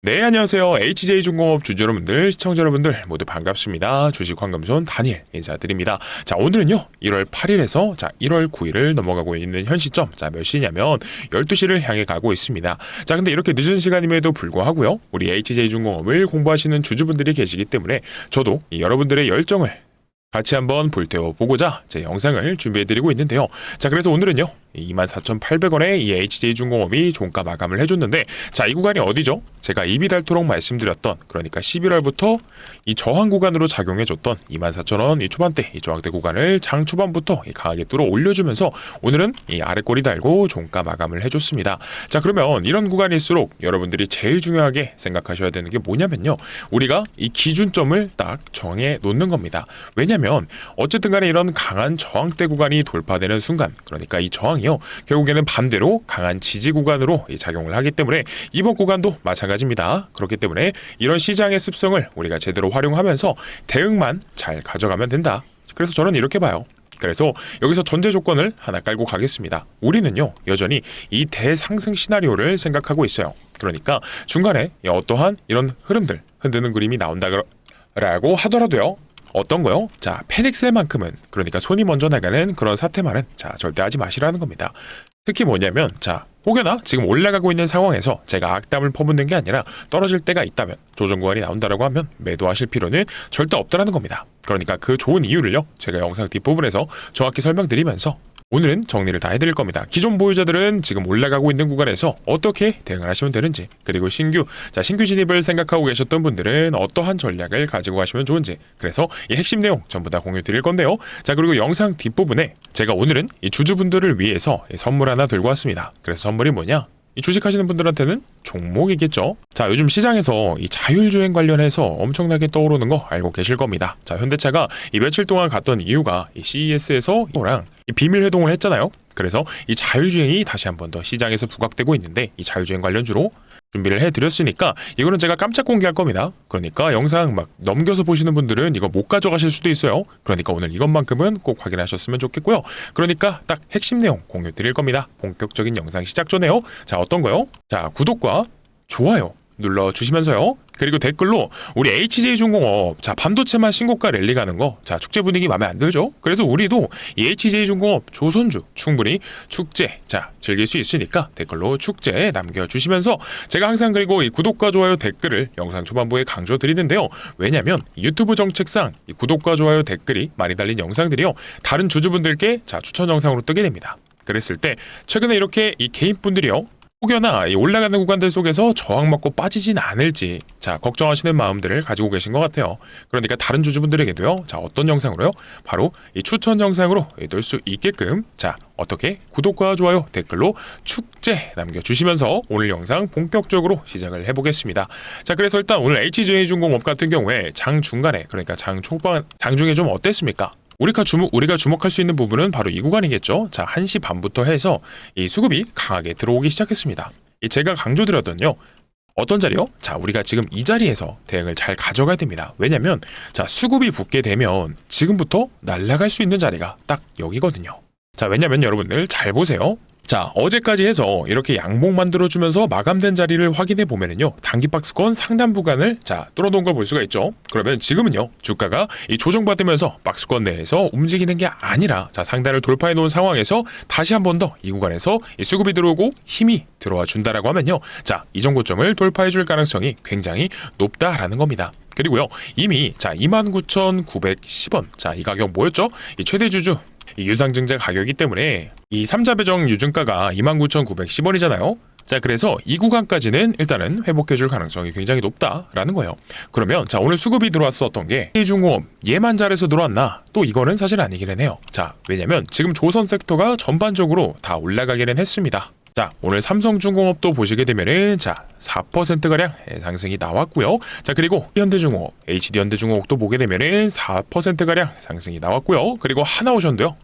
네, 안녕하세요. HJ중공업 주주 여러분들, 시청자 여러분들 모두 반갑습니다. 주식황금손 다니엘 인사드립니다. 자, 오늘은요, 1월 8일에서 1월 9일을 넘어가고 있는 현 시점, 몇 시냐면 12시를 향해 가고 있습니다. 자, 근데 이렇게 늦은 시간임에도 불구하고요, 우리 HJ중공업을 공부하시는 주주분들이 계시기 때문에 저도 여러분들의 열정을 같이 한번 불태워보고자 제 영상을 준비해드리고 있는데요. 자, 그래서 오늘은요, 24,800원에 이 HJ중공업이 종가 마감을 해줬는데, 자, 이 구간이 어디죠? 제가 입이 닳도록 말씀드렸던, 그러니까 11월부터 이 저항 구간으로 작용해줬던 24,000원 이 초반대 이 저항대 구간을 장 초반부터 강하게 뚫어 올려주면서 오늘은 이 아래 꼬리 달고 종가 마감을 해줬습니다. 자, 그러면 이런 구간일수록 여러분들이 제일 중요하게 생각하셔야 되는 게 뭐냐면요, 우리가 이 기준점을 딱 정해 놓는 겁니다. 왜냐면 어쨌든 간에 이런 강한 저항대 구간이 돌파되는 순간, 그러니까 이 저항이요, 결국에는 반대로 강한 지지 구간으로 작용을 하기 때문에 이번 구간도 마찬가지입니다. 그렇기 때문에 이런 시장의 습성을 우리가 제대로 활용하면서 대응만 잘 가져가면 된다. 그래서 저는 이렇게 봐요. 그래서 여기서 전제 조건을 하나 깔고 가겠습니다. 우리는요, 여전히 이 대상승 시나리오를 생각하고 있어요. 그러니까 중간에 어떠한 이런 흐름들, 흔드는 그림이 나온다라고 하더라도요, 어떤 거요? 자, 패닉셀만큼은, 그러니까 손이 먼저 나가는 그런 사태만은 절대 하지 마시라는 겁니다. 특히 뭐냐면, 혹여나 지금 올라가고 있는 상황에서 제가 악담을 퍼붓는 게 아니라 떨어질 때가 있다면, 조정 구간이 나온다라고 하면 매도하실 필요는 절대 없다라는 겁니다. 그러니까 그 좋은 이유를요, 제가 영상 뒷부분에서 정확히 설명드리면서 오늘은 정리를 다 해드릴 겁니다. 기존 보유자들은 지금 올라가고 있는 구간에서 어떻게 대응을 하시면 되는지, 그리고 신규 진입을 생각하고 계셨던 분들은 어떠한 전략을 가지고 가시면 좋은지, 그래서 이 핵심 내용 전부 다 공유 드릴 건데요. 자, 그리고 영상 뒷부분에 제가 오늘은 이 주주분들을 위해서 선물 하나 들고 왔습니다. 그래서 선물이 뭐냐? 이 주식하시는 분들한테는 종목이겠죠. 자, 요즘 시장에서 이 자율주행 관련해서 엄청나게 떠오르는 거 알고 계실 겁니다. 자, 현대차가 이 며칠 동안 갔던 이유가 이 CES에서 이거랑 이 비밀 회동을 했잖아요. 그래서 이 자율주행이 다시 한 번 더 시장에서 부각되고 있는데, 이 자율주행 관련주로 준비를 해드렸으니까 이거는 제가 깜짝 공개할 겁니다. 그러니까 영상 막 넘겨서 보시는 분들은 이거 못 가져가실 수도 있어요. 그러니까 오늘 이것만큼은 꼭 확인하셨으면 좋겠고요. 그러니까 딱 핵심 내용 공유 드릴 겁니다. 본격적인 영상 시작 전에요. 자, 어떤 거요? 자, 구독과 좋아요 눌러주시면서요. 그리고 댓글로 우리 HJ중공업 반도체만 신고가 랠리 가는 거, 축제 분위기 마음에 안 들죠? 그래서 우리도 이 HJ중공업 조선주 충분히 축제 즐길 수 있으니까 댓글로 축제 남겨주시면서, 제가 항상 그리고 이 구독과 좋아요 댓글을 영상 초반부에 강조 드리는데요. 왜냐면 유튜브 정책상 이 구독과 좋아요 댓글이 많이 달린 영상들이요, 다른 주주분들께 추천 영상으로 뜨게 됩니다. 그랬을 때 최근에 이렇게 이 개인분들이요, 혹여나 이 올라가는 구간들 속에서 저항 먹고 빠지진 않을지 걱정하시는 마음들을 가지고 계신 것 같아요. 그러니까 다른 주주분들에게도요, 어떤 영상으로요? 바로 이 추천 영상으로 뜰 수 있게끔 어떻게 구독과 좋아요 댓글로 축제 남겨주시면서 오늘 영상 본격적으로 시작을 해보겠습니다. 자, 그래서 일단 오늘 HJ중공업 같은 경우에 장 중간에, 그러니까 장 초반, 장 중에 좀 어땠습니까? 우리가 주목할 수 있는 부분은 바로 이 구간이겠죠. 자, 1시 반부터 해서 이 수급이 강하게 들어오기 시작했습니다. 제가 강조드렸던요, 어떤 자리요? 자, 우리가 지금 이 자리에서 대응을 잘 가져가야 됩니다. 왜냐면 수급이 붙게 되면 지금부터 날아갈 수 있는 자리가 딱 여기거든요. 자, 왜냐면 여러분들 잘 보세요. 자, 어제까지 해서 이렇게 양봉 만들어주면서 마감된 자리를 확인해 보면은요, 단기 박스권 상단 구간을 뚫어놓은 걸 볼 수가 있죠. 그러면 지금은요, 주가가 이 조정받으면서 박스권 내에서 움직이는 게 아니라 상단을 돌파해 놓은 상황에서 다시 한 번 더 이 구간에서 이 수급이 들어오고 힘이 들어와 준다라고 하면요, 이전 고점을 돌파해 줄 가능성이 굉장히 높다라는 겁니다. 그리고요, 이미 29,910원, 이 가격 뭐였죠? 이 최대 주주 이 유상증자 가격이기 때문에 이 3자 배정 유증가가 29,910원이잖아요. 자, 그래서 이 구간까지는 일단은 회복해줄 가능성이 굉장히 높다라는 거예요. 그러면 오늘 수급이 들어왔었던 게 HJ중공업 얘만 잘해서 들어왔나? 또 이거는 사실 아니기는 해요. 왜냐면 지금 조선 섹터가 전반적으로 다 올라가기는 했습니다. 자, 오늘 삼성중공업도 보시게 되면은 4%가량 상승이 나왔고요. 자, 그리고 현대중공업, HD현대중공업도 보게 되면은 4%가량 상승이 나왔고요. 그리고 하나오션도요,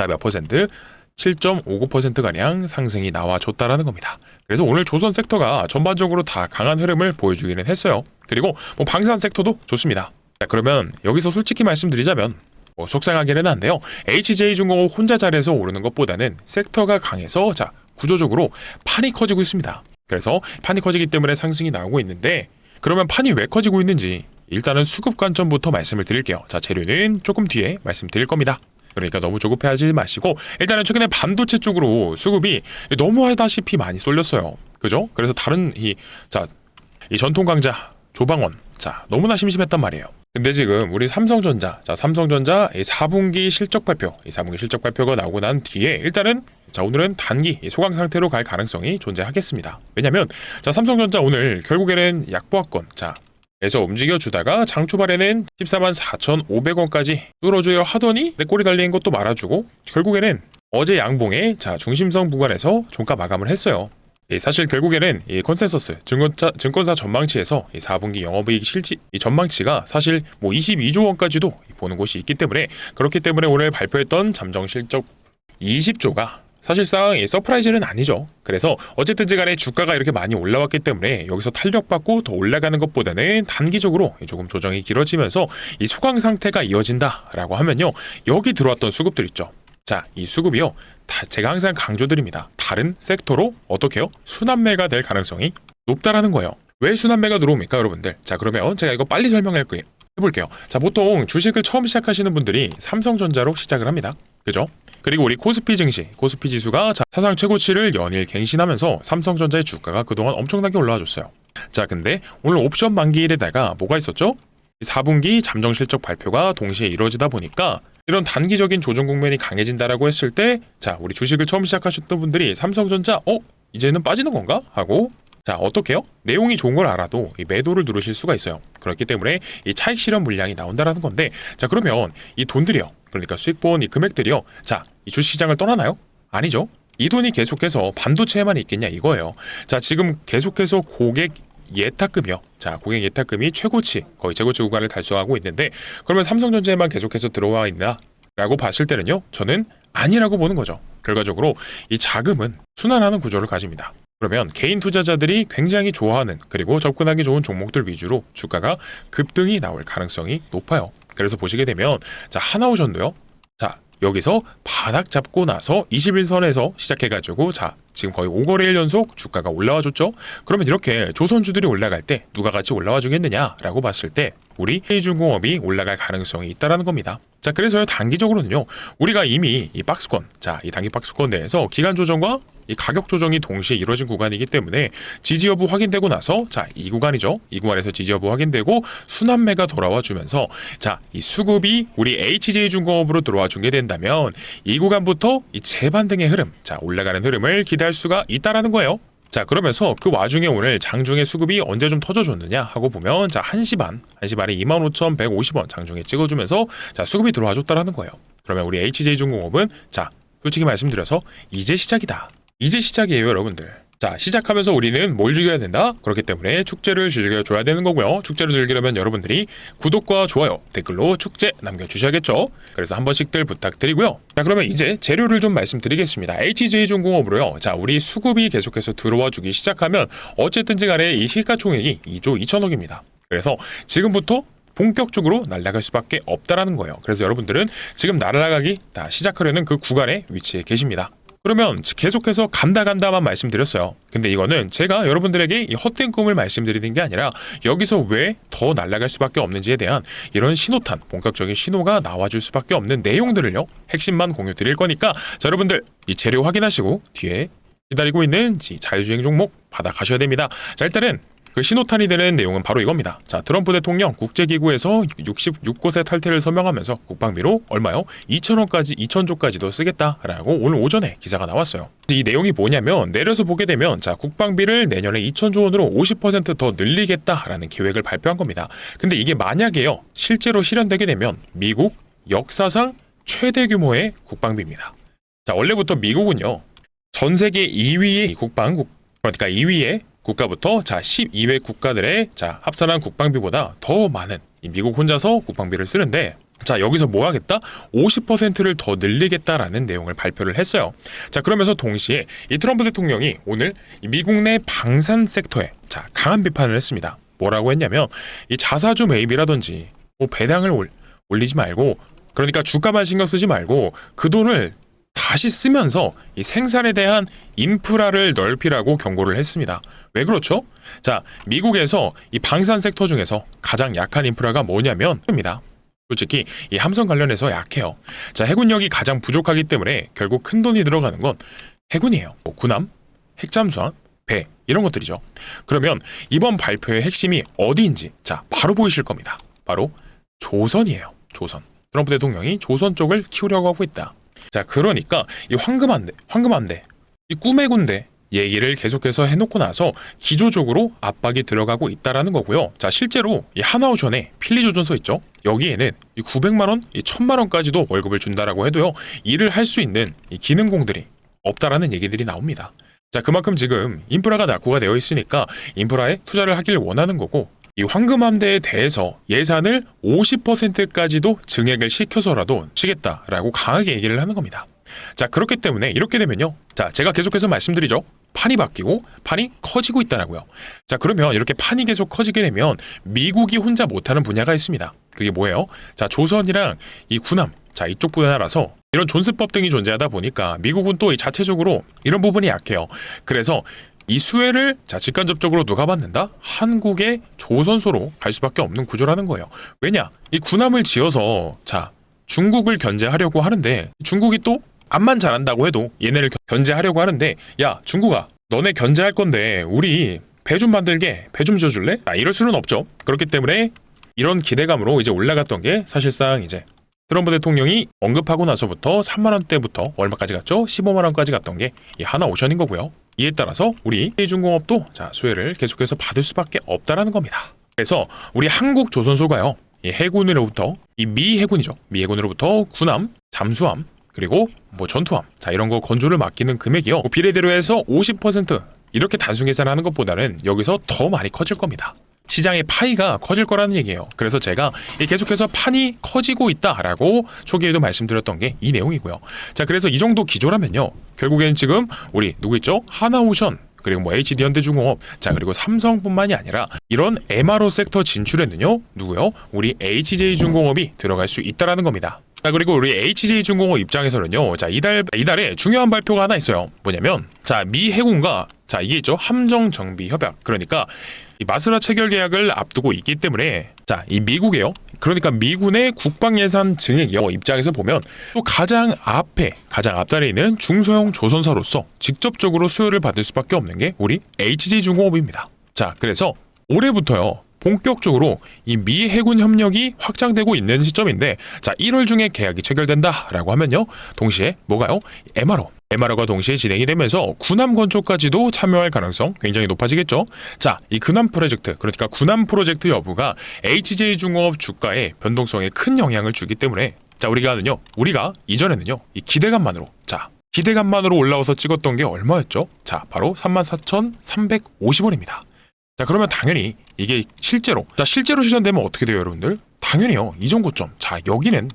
몇 퍼센트? 7.59%가량 상승이 나와줬다라는 겁니다. 그래서 오늘 조선 섹터가 전반적으로 다 강한 흐름을 보여주기는 했어요. 그리고 방산 섹터도 좋습니다. 자, 그러면 여기서 솔직히 말씀드리자면 속상하기는 한데요, HJ중공업 혼자 잘해서 오르는 것보다는 섹터가 강해서 구조적으로 판이 커지고 있습니다. 그래서 판이 커지기 때문에 상승이 나오고 있는데, 그러면 판이 왜 커지고 있는지 일단은 수급 관점부터 말씀을 드릴게요. 자, 재료는 조금 뒤에 말씀드릴 겁니다. 그러니까 너무 조급해하지 마시고, 일단은 최근에 반도체 쪽으로 수급이 너무 하다시피 많이 쏠렸어요. 그죠? 그래서 다른 이 전통 강자 조방원, 너무나 심심했단 말이에요. 근데 지금 우리 삼성전자, 삼성전자 이 4분기 실적 발표, 이 4분기 실적 발표가 나오고 난 뒤에 일단은 오늘은 단기 소강 상태로 갈 가능성이 존재하겠습니다. 왜냐면 삼성전자 오늘 결국에는 약보합권 에서 움직여 주다가 장 초반에는 14만 4,500원까지 뚫어줘야 하더니 내 꼬리 달린 것도 말아주고, 결국에는 어제 양봉의 중심성 구간에서 종가 마감을 했어요. 사실 결국에는 이 컨센서스 증권사 전망치에서 이 4분기 영업이익 실지 이 전망치가 사실 22조 원까지도 보는 곳이 있기 때문에, 그렇기 때문에 오늘 발표했던 잠정 실적 20조가 사실상 이 서프라이즈는 아니죠. 그래서 어쨌든지 간에 주가가 이렇게 많이 올라왔기 때문에 여기서 탄력받고 더 올라가는 것보다는 단기적으로 조금 조정이 길어지면서 이 소강 상태가 이어진다라고 하면요, 여기 들어왔던 수급들 있죠. 이 수급이요, 제가 항상 강조드립니다. 다른 섹터로 어떻게요? 순환매가 될 가능성이 높다라는 거예요. 왜 순환매가 들어옵니까, 여러분들? 그러면 제가 이거 빨리 설명해볼게요. 보통 주식을 처음 시작하시는 분들이 삼성전자로 시작을 합니다. 그죠? 그리고 우리 코스피 증시, 코스피 지수가 사상 최고치를 연일 갱신하면서 삼성전자의 주가가 그동안 엄청나게 올라와줬어요. 근데 오늘 옵션 만기일에다가 뭐가 있었죠? 4분기 잠정 실적 발표가 동시에 이루어지다 보니까 이런 단기적인 조정 국면이 강해진다라고 했을 때, 우리 주식을 처음 시작하셨던 분들이 삼성전자 이제는 빠지는 건가? 하고, 어떻게요? 내용이 좋은 걸 알아도 이 매도를 누르실 수가 있어요. 그렇기 때문에 이 차익 실현 물량이 나온다라는 건데, 그러면 이 돈들이요, 그러니까 수익본 이 금액들이요, 이 주식시장을 떠나나요? 아니죠. 이 돈이 계속해서 반도체에만 있겠냐 이거예요. 지금 계속해서 고객 예탁금이요. 고객 예탁금이 최고치, 거의 최고치 구간을 달성하고 있는데, 그러면 삼성전자에만 계속해서 들어와 있나라고 봤을 때는요, 저는 아니라고 보는 거죠. 결과적으로 이 자금은 순환하는 구조를 가집니다. 그러면 개인 투자자들이 굉장히 좋아하는, 그리고 접근하기 좋은 종목들 위주로 주가가 급등이 나올 가능성이 높아요. 그래서 보시게 되면 하나오션도요, 여기서 바닥 잡고 나서 21선에서 시작해가지고 지금 거의 5거래일 연속 주가가 올라와 줬죠. 그러면 이렇게 조선주들이 올라갈 때 누가 같이 올라와 주겠느냐라고 봤을 때 우리 K중공업이 올라갈 가능성이 있다라는 겁니다. 그래서 단기적으로는요, 우리가 이미 이 박스권, 이 단기 박스권 내에서 기간 조정과 이 가격 조정이 동시에 이루어진 구간이기 때문에 지지 여부 확인되고 나서 이 구간이죠. 이 구간에서 지지 여부 확인되고 순환매가 돌아와 주면서 이 수급이 우리 HJ중공업으로 들어와 주게 된다면 이 구간부터 이 재반등의 흐름, 올라가는 흐름을 기대할 수가 있다라는 거예요. 그러면서 그 와중에 오늘 장중에 수급이 언제 좀 터져줬느냐 하고 보면 1시 반에 25,150원 장중에 찍어주면서 수급이 들어와 줬다라는 거예요. 그러면 우리 HJ중공업은 솔직히 말씀드려서 이제 시작이다. 이제 시작이에요, 여러분들. 시작하면서 우리는 뭘 즐겨야 된다? 그렇기 때문에 축제를 즐겨줘야 되는 거고요. 축제를 즐기려면 여러분들이 구독과 좋아요, 댓글로 축제 남겨주셔야겠죠. 그래서 한 번씩들 부탁드리고요. 그러면 이제 재료를 좀 말씀드리겠습니다. HJ중공업으로요, 우리 수급이 계속해서 들어와 주기 시작하면 어쨌든지 간에 이 시가총액이 2조 2천억입니다. 그래서 지금부터 본격적으로 날아갈 수밖에 없다라는 거예요. 그래서 여러분들은 지금 날아가기 시작하려는 그 구간에 위치해 계십니다. 그러면 계속해서 간다만 말씀드렸어요. 근데 이거는 제가 여러분들에게 이 헛된 꿈을 말씀드리는 게 아니라 여기서 왜 더 날아갈 수밖에 없는지에 대한 이런 신호탄, 본격적인 신호가 나와줄 수밖에 없는 내용들을요, 핵심만 공유 드릴 거니까 여러분들 이 재료 확인하시고 뒤에 기다리고 있는 자유주행 종목 받아가셔야 됩니다. 일단은 그 신호탄이 되는 내용은 바로 이겁니다. 트럼프 대통령 국제기구에서 66곳의 탈퇴를 서명하면서 국방비로 얼마요? 2천조까지도 쓰겠다라고 오늘 오전에 기사가 나왔어요. 이 내용이 뭐냐면, 내려서 보게 되면 국방비를 내년에 2천조 원으로 50% 더 늘리겠다라는 계획을 발표한 겁니다. 근데 이게 만약에요, 실제로 실현되게 되면 미국 역사상 최대 규모의 국방비입니다. 원래부터 미국은요, 전 세계 2위의 그러니까 2위의 국가부터 12회 국가들의 합산한 국방비보다 더 많은 미국 혼자서 국방비를 쓰는데, 여기서 뭐 하겠다? 50%를 더 늘리겠다라는 내용을 발표를 했어요. 그러면서 동시에 이 트럼프 대통령이 오늘 미국 내 방산 섹터에 강한 비판을 했습니다. 뭐라고 했냐면, 이 자사주 매입이라든지 배당을 올리지 말고, 그러니까 주가만 신경 쓰지 말고 그 돈을 다시 쓰면서 이 생산에 대한 인프라를 넓히라고 경고를 했습니다. 왜 그렇죠? 자, 미국에서 이 방산 섹터 중에서 가장 약한 인프라가 뭐냐면 입니다. 솔직히 이 함성 관련해서 약해요. 자, 해군력이 가장 부족하기 때문에 결국 큰 돈이 들어가는 건 해군이에요. 뭐 군함, 핵잠수함, 배 이런 것들이죠. 그러면 이번 발표의 핵심이 어디인지 자 바로 보이실 겁니다. 바로 조선이에요. 조선. 트럼프 대통령이 조선 쪽을 키우려고 하고 있다. 자, 그러니까 이 황금함대, 이 꿈의 군대 얘기를 계속해서 해놓고 나서 기조적으로 압박이 들어가고 있다라는 거고요. 자, 실제로 이 하나오션에 필리조선소 있죠. 여기에는 이 900만 원, 이 1000만 원까지도 월급을 준다라고 해도요. 일을 할 수 있는 이 기능공들이 없다라는 얘기들이 나옵니다. 자, 그만큼 지금 인프라가 낙후가 되어 있으니까 인프라에 투자를 하길 원하는 거고 이 황금함대에 대해서 예산을 50%까지도 증액을 시켜서라도 치겠다라고 강하게 얘기를 하는 겁니다. 자, 그렇기 때문에 이렇게 되면요. 자, 제가 계속해서 말씀드리죠. 판이 바뀌고 판이 커지고 있다라고요. 자, 그러면 이렇게 판이 계속 커지게 되면 미국이 혼자 못하는 분야가 있습니다. 그게 뭐예요? 자, 조선이랑 이 군함, 자, 이쪽 분야라서 이런 존스법 등이 존재하다 보니까 미국은 또 이 자체적으로 이런 부분이 약해요. 그래서 이 수혜를 자 직간접적으로 누가 받는다? 한국의 조선소로 갈 수밖에 없는 구조라는 거예요. 왜냐? 이 군함을 지어서 자 중국을 견제하려고 하는데 중국이 또 암만 잘한다고 해도 얘네를 견제하려고 하는데 야 중국아 너네 견제할 건데 우리 배 좀 만들게 배 좀 지어줄래? 이럴 수는 없죠. 그렇기 때문에 이런 기대감으로 이제 올라갔던 게 사실상 이제 트럼프 대통령이 언급하고 나서부터 3만 원대부터 얼마까지 갔죠? 15만 원까지 갔던 게 이 하나오션인 거고요. 이에 따라서 우리 중공업도 자 수혜를 계속해서 받을 수밖에 없다라는 겁니다. 그래서 우리 한국 조선소가요. 이 해군으로부터 이 미 해군이죠. 미 해군으로부터 군함, 잠수함 그리고 뭐 전투함 자 이런 거 건조를 맡기는 금액이요. 비례대로 해서 50% 이렇게 단순 계산하는 것보다는 여기서 더 많이 커질 겁니다. 시장의 파이가 커질 거라는 얘기예요. 그래서 제가 계속해서 판이 커지고 있다라고 초기에도 말씀드렸던 게 이 내용이고요. 자, 그래서 이 정도 기조라면요. 결국엔 지금 우리 누구 있죠? 하나오션 그리고 뭐 HD현대중공업 자 그리고 삼성뿐만이 아니라 이런 MRO 섹터 진출에는요. 누구요? 우리 HJ중공업이 들어갈 수 있다라는 겁니다. 자, 그리고 우리 HJ중공업 입장에서는요. 자, 이달에 중요한 발표가 하나 있어요. 뭐냐면 자, 미 해군과 자, 이게 있죠. 함정 정비 협약. 그러니까 이 마스라 체결 계약을 앞두고 있기 때문에 자, 이 미국이요. 그러니까 미군의 국방 예산 증액이요. 입장에서 보면 또 가장 앞자리에 있는 중소형 조선사로서 직접적으로 수혜를 받을 수밖에 없는 게 우리 HJ중공업입니다. 자, 그래서 올해부터요. 본격적으로 이 미 해군 협력이 확장되고 있는 시점인데 자 1월 중에 계약이 체결된다라고 하면요. 동시에 뭐가요? MRO가 동시에 진행이 되면서 군함 건조까지도 참여할 가능성 굉장히 높아지겠죠. 자, 이 군함 프로젝트 그러니까 군함 프로젝트 여부가 HJ중공업 주가에 변동성에 큰 영향을 주기 때문에 자 우리가 이전에는요. 이 기대감만으로 올라와서 찍었던 게 얼마였죠? 자, 바로 34,350원입니다. 자, 그러면 당연히 이게 실제로 실현되면 어떻게 돼요, 여러분들? 당연히요. 이전 고점. 자, 여기는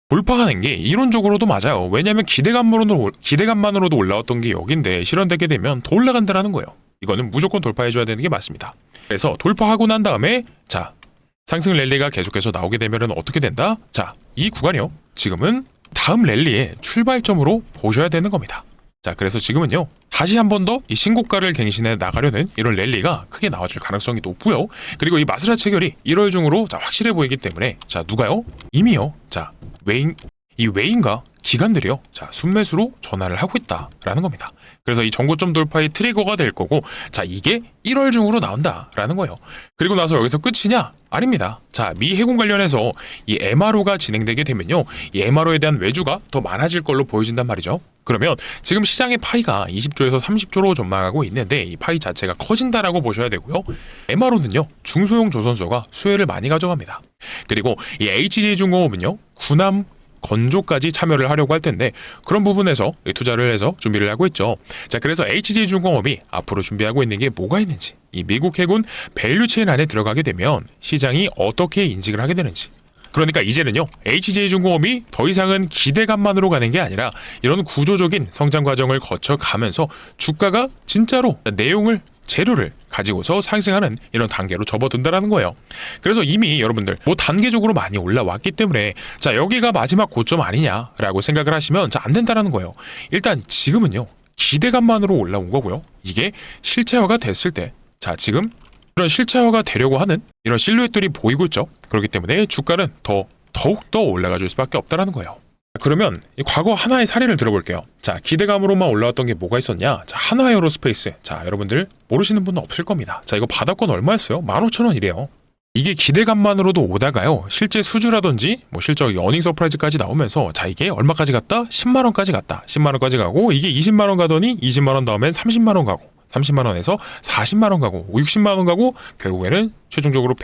돌파하는 게 이론적으로도 맞아요. 왜냐하면 기대감만으로도 올라왔던 게 여긴데 실현되게 되면 더 올라간다라는 거예요. 이거는 무조건 돌파해줘야 되는 게 맞습니다. 그래서 돌파하고 난 다음에 자 상승 랠리가 계속해서 나오게 되면은 어떻게 된다? 자, 이 구간이요. 지금은 다음 랠리의 출발점으로 보셔야 되는 겁니다. 자, 그래서 지금은요. 다시 한 번 더 이 신고가를 갱신해 나가려는 이런 랠리가 크게 나와줄 가능성이 높고요. 그리고 이 마스라 체결이 1월 중으로 자 확실해 보이기 때문에 자 누가요? 이미요. 자 웨인과 기관들이요. 자 순매수로 전환을 하고 있다라는 겁니다. 그래서 이 정고점 돌파의 트리거가 될 거고 자 이게 1월 중으로 나온다라는 거예요. 그리고 나서 여기서 끝이냐? 아닙니다. 자, 미 해군 관련해서 이 MRO가 진행되게 되면요. 이 MRO에 대한 외주가 더 많아질 걸로 보여진단 말이죠. 그러면 지금 시장의 파이가 20조에서 30조로 전망하고 있는데 이 파이 자체가 커진다라고 보셔야 되고요. MRO는요. 중소형 조선소가 수혜를 많이 가져갑니다. 그리고 이 HJ중공업은요. 군함 건조까지 참여를 하려고 할 텐데 그런 부분에서 투자를 해서 준비를 하고 있죠. 자, 그래서 HJ중공업이 앞으로 준비하고 있는 게 뭐가 있는지 이 미국 해군 밸류체인 안에 들어가게 되면 시장이 어떻게 인식을 하게 되는지 그러니까 이제는요 HJ중공업이 더 이상은 기대감만으로 가는 게 아니라 이런 구조적인 성장 과정을 거쳐가면서 주가가 진짜로 내용을 재료를 가지고서 상승하는 이런 단계로 접어든다라는 거예요. 그래서 이미 여러분들 뭐 단계적으로 많이 올라왔기 때문에 자 여기가 마지막 고점 아니냐라고 생각을 하시면 자 안 된다라는 거예요. 일단 지금은요 기대감만으로 올라온 거고요. 이게 실체화가 됐을 때 자 지금 이런 실체화가 되려고 하는 이런 실루엣들이 보이고 있죠. 그렇기 때문에 주가는 더욱더 올라가줄 수밖에 없다라는 거예요. 그러면 이 과거 하나의 사례를 들어볼게요. 자 기대감으로만 올라왔던 게 뭐가 있었냐. 자 한화에어로스페이스. 자 여러분들 모르시는 분은 없을 겁니다. 자 이거 바닥권 얼마였어요? 15,000원이래요. 이게 기대감만으로도 오다가요 실제 수주라든지 뭐 실적 어닝 서프라이즈까지 나오면서 자 이게 얼마까지 갔다? 10만원까지 갔다. 10만원까지 가고 이게 20만원 가더니 20만원 다음엔 30만원 가고 30만원에서 40만원 가고 60만원 가고 결국에는 최종적으로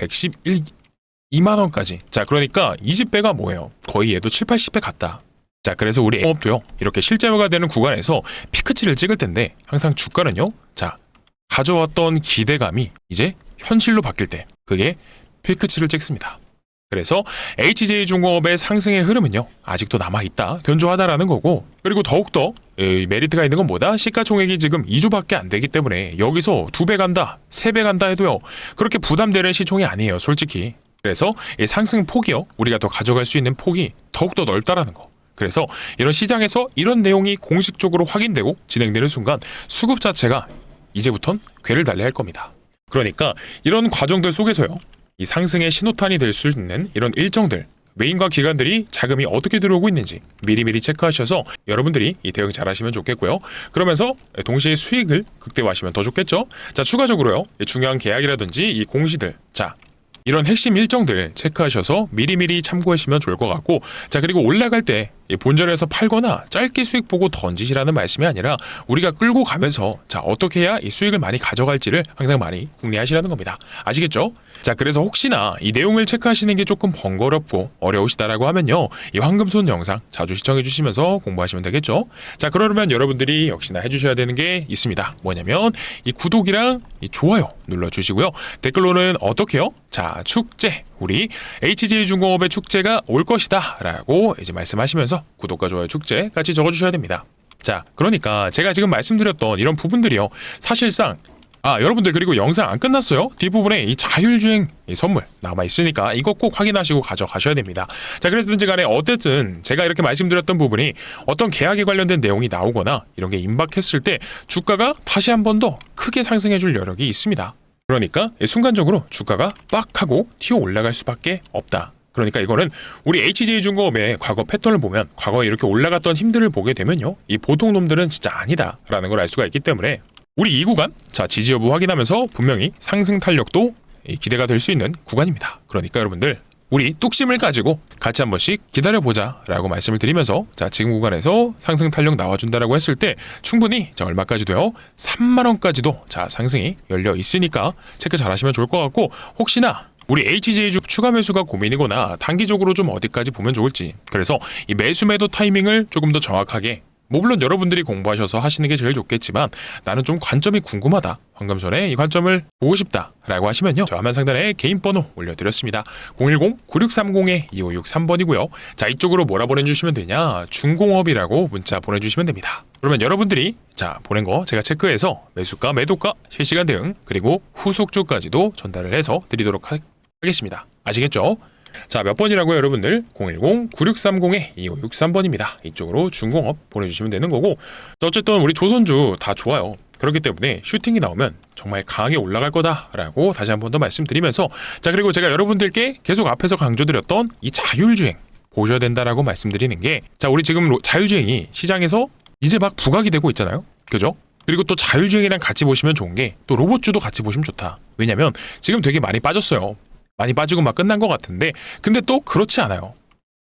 112만원까지. 자 그러니까 20배가 뭐예요? 거의 얘도 7, 80배 갔다. 자 그래서 우리 업도요 이렇게 실제화가 되는 구간에서 피크치를 찍을 텐데 항상 주가는요 자 가져왔던 기대감이 이제 현실로 바뀔 때 그게 피크치를 찍습니다. 그래서 HJ중공업의 상승의 흐름은요 아직도 남아있다 견조하다라는 거고, 그리고 더욱더 메리트가 있는 건 뭐다? 시가총액이 지금 2조밖에 안 되기 때문에 여기서 2배 간다 3배 간다 해도요 그렇게 부담되는 시총이 아니에요 솔직히. 그래서 이 상승 폭이요 우리가 더 가져갈 수 있는 폭이 더욱더 넓다라는 거. 그래서 이런 시장에서 이런 내용이 공식적으로 확인되고 진행되는 순간 수급 자체가 이제부턴 궤를 달려야 할 겁니다. 그러니까 이런 과정들 속에서요 이 상승의 신호탄이 될 수 있는 이런 일정들, 메인과 기관들이 자금이 어떻게 들어오고 있는지 미리미리 체크하셔서 여러분들이 이 대응 잘 하시면 좋겠고요. 그러면서 동시에 수익을 극대화하시면 더 좋겠죠. 자 추가적으로요 중요한 계약이라든지 이 공시들, 자 이런 핵심 일정들 체크하셔서 미리미리 참고하시면 좋을 것 같고, 자 그리고 올라갈 때 본전에서 팔거나 짧게 수익 보고 던지시라는 말씀이 아니라 우리가 끌고 가면서 자 어떻게 해야 이 수익을 많이 가져갈지를 항상 많이 궁리하시라는 겁니다. 아시겠죠? 자 그래서 혹시나 이 내용을 체크하시는 게 조금 번거롭고 어려우시다라고 하면요 이 황금손 영상 자주 시청해 주시면서 공부하시면 되겠죠. 자 그러면 여러분들이 역시나 해주셔야 되는 게 있습니다. 뭐냐면 이 구독이랑 이 좋아요 눌러주시고요. 댓글로는 어떻게요? 자 축제, 우리 HJ중공업의 축제가 올 것이다 라고 이제 말씀하시면서 구독과 좋아요 축제 같이 적어주셔야 됩니다. 자 그러니까 제가 지금 말씀드렸던 이런 부분들이요 사실상 여러분들 그리고 영상 안 끝났어요. 뒷부분에 이 자율주행 이 선물 남아있으니까 이거 꼭 확인하시고 가져가셔야 됩니다. 자 그랬든지 간에 어쨌든 제가 이렇게 말씀드렸던 부분이 어떤 계약에 관련된 내용이 나오거나 이런 게 임박했을 때 주가가 다시 한 번 더 크게 상승해줄 여력이 있습니다. 그러니까 순간적으로 주가가 빡 하고 튀어 올라갈 수밖에 없다. 그러니까 이거는 우리 HJ중공업의 과거 패턴을 보면 과거에 이렇게 올라갔던 힘들을 보게 되면요 이 보통 놈들은 진짜 아니다라는 걸 알 수가 있기 때문에 우리 이 구간 자 지지 여부 확인하면서 분명히 상승 탄력도 기대가 될 수 있는 구간입니다. 그러니까 여러분들 우리 뚝심을 가지고 같이 한 번씩 기다려보자 라고 말씀을 드리면서 자 지금 구간에서 상승 탄력 나와준다라고 했을 때 충분히 자 얼마까지도요 3만원까지도 자 상승이 열려 있으니까 체크 잘 하시면 좋을 것 같고, 혹시나 우리 HJ주 추가 매수가 고민이거나 단기적으로 좀 어디까지 보면 좋을지, 그래서 이 매수 매도 타이밍을 조금 더 정확하게 뭐 물론 여러분들이 공부하셔서 하시는 게 제일 좋겠지만 나는 좀 관점이 궁금하다, 황금손의 이 관점을 보고 싶다 라고 하시면요 저 화면 상단에 개인 번호 올려드렸습니다. 010-9630-2563번이고요 자 이쪽으로 뭐라 보내주시면 되냐, 중공업이라고 문자 보내주시면 됩니다. 그러면 여러분들이 자 보낸 거 제가 체크해서 매수가 매도가 실시간 대응 그리고 후속주까지도 전달을 해서 드리도록 하겠습니다. 아시겠죠? 자 몇 번이라고요 여러분들? 010-9630-2563번입니다. 이쪽으로 중공업 보내주시면 되는 거고, 어쨌든 우리 조선주 다 좋아요. 그렇기 때문에 슈팅이 나오면 정말 강하게 올라갈 거다라고 다시 한 번 더 말씀드리면서, 자 그리고 제가 여러분들께 계속 앞에서 강조드렸던 이 자율주행 보셔야 된다라고 말씀드리는 게, 자 우리 지금 자율주행이 시장에서 이제 막 부각이 되고 있잖아요. 그죠? 그리고 또 자율주행이랑 같이 보시면 좋은 게 또 로봇주도 같이 보시면 좋다. 왜냐면 지금 되게 많이 빠졌어요. 많이 빠지고 막 끝난 것 같은데 근데 또 그렇지 않아요.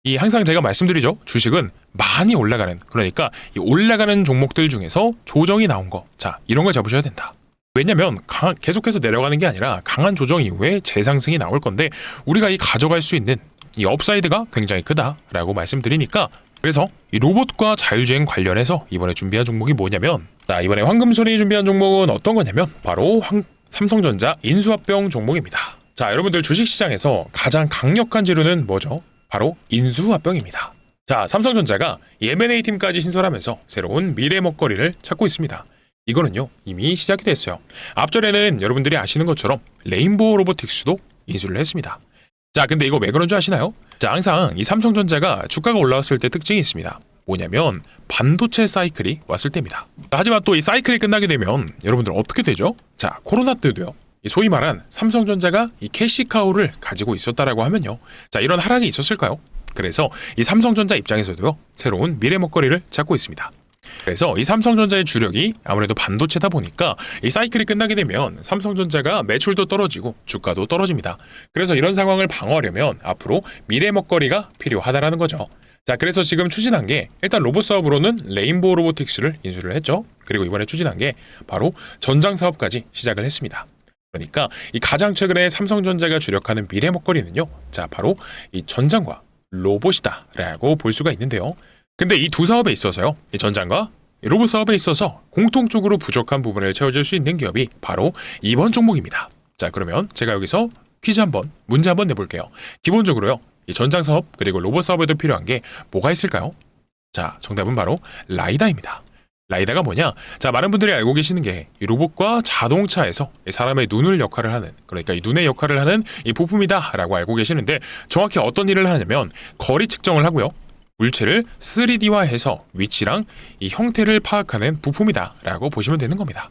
이 항상 제가 말씀드리죠. 주식은 많이 올라가는, 그러니까 이 올라가는 종목들 중에서 조정이 나온 거, 자 이런 걸 잡으셔야 된다. 왜냐면 계속해서 내려가는 게 아니라 강한 조정 이후에 재상승이 나올 건데 우리가 이 가져갈 수 있는 이 업사이드가 굉장히 크다라고 말씀드리니까, 그래서 이 로봇과 자율주행 관련해서 이번에 준비한 종목이 뭐냐면, 자 이번에 황금손이 준비한 종목은 어떤 거냐면 바로 삼성전자 인수합병 종목입니다. 자 여러분들 주식시장에서 가장 강력한 재료는 뭐죠? 바로 인수합병입니다. 자 삼성전자가 이 M&A 팀까지 신설하면서 새로운 미래 먹거리를 찾고 있습니다. 이거는요 이미 시작이 됐어요. 앞전에는 여러분들이 아시는 것처럼 레인보우 로보틱스도 인수를 했습니다. 자, 근데 이거 왜 그런 줄 아시나요? 자, 항상 이 삼성전자가 주가가 올라왔을 때 특징이 있습니다. 뭐냐면 반도체 사이클이 왔을 때입니다. 하지만 또 이 사이클이 끝나게 되면 여러분들 어떻게 되죠? 자, 코로나 때도요. 소위 말한 삼성전자가 이 캐시카우를 가지고 있었다라고 하면요. 자, 이런 하락이 있었을까요? 그래서 이 삼성전자 입장에서도요. 새로운 미래 먹거리를 찾고 있습니다. 그래서 이 삼성전자의 주력이 아무래도 반도체다 보니까 이 사이클이 끝나게 되면 삼성전자가 매출도 떨어지고 주가도 떨어집니다. 그래서 이런 상황을 방어하려면 앞으로 미래 먹거리가 필요하다라는 거죠. 자, 그래서 지금 추진한 게 일단 로봇 사업으로는 레인보우 로보틱스를 인수를 했죠. 그리고 이번에 추진한 게 바로 전장 사업까지 시작을 했습니다. 그러니까 이 가장 최근에 삼성전자가 주력하는 미래 먹거리는요. 자, 바로 이 전장과 로봇이다라고 볼 수가 있는데요. 근데 이 두 사업에 있어서요. 이 전장과 로봇 사업에 있어서 공통적으로 부족한 부분을 채워줄 수 있는 기업이 바로 이번 종목입니다. 자, 그러면 제가 여기서 퀴즈 한번, 문제 한번 내볼게요. 기본적으로요. 이 전장 사업 그리고 로봇 사업에도 필요한 게 뭐가 있을까요? 자, 정답은 바로 라이다입니다. 라이다가 뭐냐? 자, 많은 분들이 알고 계시는 게 이 로봇과 자동차에서 이 사람의 눈을 역할을 하는, 그러니까 이 눈의 역할을 하는 이 부품이다라고 알고 계시는데 정확히 어떤 일을 하냐면 거리 측정을 하고요. 물체를 3D화해서 위치랑 이 형태를 파악하는 부품이다라고 보시면 되는 겁니다.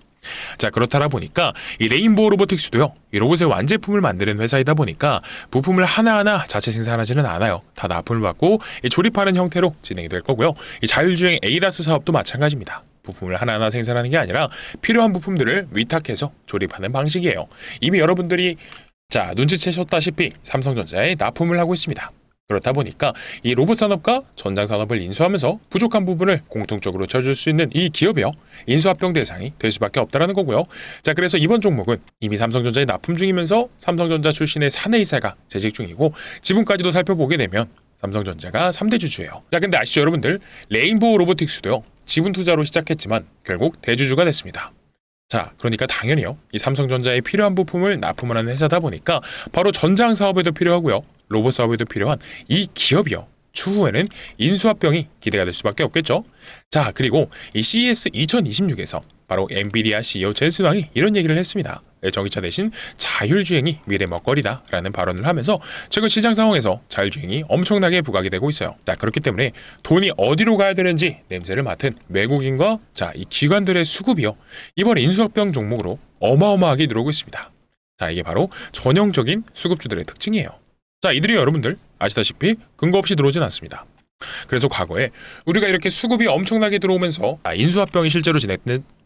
자, 그렇다 보니까 이 레인보우 로보틱스도요. 이 로봇의 완제품을 만드는 회사이다 보니까 부품을 하나하나 자체 생산하지는 않아요. 다 납품을 받고 이 조립하는 형태로 진행이 될 거고요. 이 자율주행 ADAS 사업도 마찬가지입니다. 부품을 하나하나 생산하는 게 아니라 필요한 부품들을 위탁해서 조립하는 방식이에요. 이미 여러분들이 자, 눈치채셨다시피 삼성전자에 납품을 하고 있습니다. 그렇다 보니까 이 로봇 산업과 전장 산업을 인수하면서 부족한 부분을 공통적으로 채워줄 수 있는 이 기업이요. 인수합병 대상이 될 수밖에 없다라는 거고요. 자, 그래서 이번 종목은 이미 삼성전자에 납품 중이면서 삼성전자 출신의 사내이사가 재직 중이고 지분까지도 살펴보게 되면 삼성전자가 3대 주주예요. 자, 근데 아시죠 여러분들? 레인보우 로보틱스도요. 지분 투자로 시작했지만 결국 대주주가 됐습니다. 자, 그러니까 당연히요. 이 삼성전자에 필요한 부품을 납품을 하는 회사다 보니까 바로 전장 사업에도 필요하고요. 로봇 사업에도 필요한 이 기업이요. 추후에는 인수합병이 기대가 될 수밖에 없겠죠. 자, 그리고 이 CES 2026에서 바로 엔비디아 CEO 젠슨 왕이 이런 얘기를 했습니다. 전기차 대신 자율주행이 미래 먹거리다라는 발언을 하면서 최근 시장 상황에서 자율주행이 엄청나게 부각이 되고 있어요. 자, 그렇기 때문에 돈이 어디로 가야 되는지 냄새를 맡은 외국인과 자, 이 기관들의 수급이요. 이번 인수합병 종목으로 어마어마하게 들어오고 있습니다. 자, 이게 바로 전형적인 수급주들의 특징이에요. 자, 이들이 여러분들 아시다시피 근거 없이 들어오진 않습니다. 그래서 과거에 우리가 이렇게 수급이 엄청나게 들어오면서 인수합병이 실제로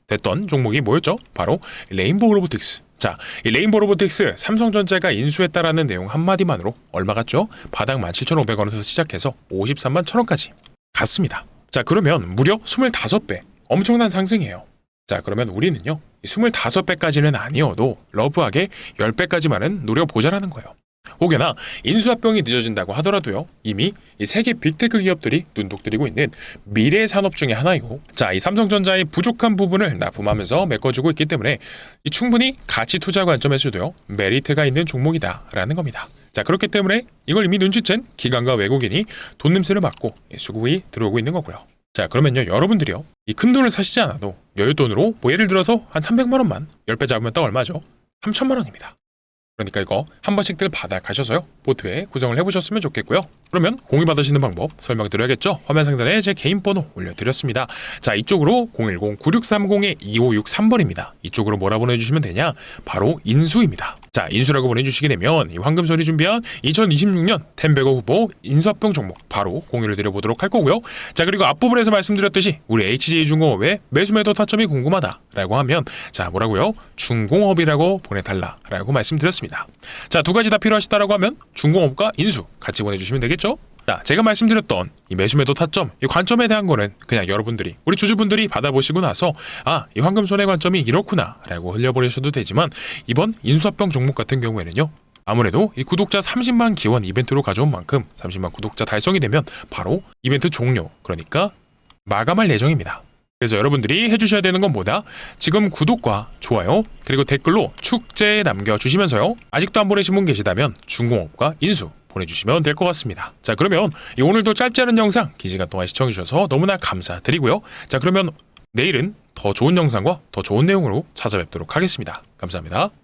됐던 종목이 뭐였죠? 바로 레인보우 로보틱스. 자, 이 레인보우 로보틱스 삼성전자가 인수했다라는 내용 한마디만으로 얼마 갔죠? 바닥 17,500원에서 시작해서 53만 1,000원까지 갔습니다. 자, 그러면 무려 25배. 엄청난 상승이에요. 자, 그러면 우리는요. 25배까지는 아니어도 러브하게 10배까지만은 노려보자라는 거예요. 혹여나 인수합병이 늦어진다고 하더라도요. 이미 이 세계 빅테크 기업들이 눈독들이고 있는 미래 산업 중에 하나이고 자, 이 삼성전자의 부족한 부분을 납품하면서 메꿔주고 있기 때문에 이 충분히 가치 투자 관점에서도요. 메리트가 있는 종목이다라는 겁니다. 자, 그렇기 때문에 이걸 이미 눈치챈 기관과 외국인이 돈 냄새를 맡고 수급이 들어오고 있는 거고요. 자, 그러면요. 여러분들이요. 이 큰 돈을 사시지 않아도 여윳돈으로 뭐 예를 들어서 한 300만 원만 10배 잡으면 딱 얼마죠? 3천만 원입니다. 그러니까 이거 한 번씩들 받아 가셔서요. 보트에 구성을 해보셨으면 좋겠고요. 그러면 공유 받으시는 방법 설명드려야겠죠. 화면 상단에 제 개인 번호 올려드렸습니다. 자, 이쪽으로 010-9630-2563번입니다. 이쪽으로 뭐라 보내주시면 되냐? 바로 인수입니다. 자, 인수라고 보내주시게 되면 이 황금손이 준비한 2026년 텐베거 후보 인수합병 종목 바로 공유를 드려보도록 할 거고요. 자, 그리고 앞부분에서 말씀드렸듯이 우리 HJ중공업의 매수매도 타점이 궁금하다라고 하면 자, 뭐라고요? 중공업이라고 보내달라라고 말씀드렸습니다. 자, 두 가지 다 필요하시다라고 하면 중공업과 인수 같이 보내주시면 되겠죠? 자, 제가 말씀드렸던 이 매수매도 타점, 이 관점에 대한 거는 그냥 여러분들이 우리 주주분들이 받아보시고 나서 이 황금손의 관점이 이렇구나라고 흘려보내셔도 되지만 이번 인수합병 종목 같은 경우에는요. 아무래도 이 구독자 30만 기원 이벤트로 가져온 만큼 30만 구독자 달성이 되면 바로 이벤트 종료, 그러니까 마감할 예정입니다. 그래서 여러분들이 해주셔야 되는 건 뭐다? 지금 구독과 좋아요 그리고 댓글로 축제 남겨주시면서요. 아직도 안 보내신 분 계시다면 중공업과 인수 보내주시면 될 것 같습니다. 자, 그러면 오늘도 짧지 않은 영상 긴 시간 동안 시청해주셔서 너무나 감사드리고요. 자, 그러면 내일은 더 좋은 영상과 더 좋은 내용으로 찾아뵙도록 하겠습니다. 감사합니다.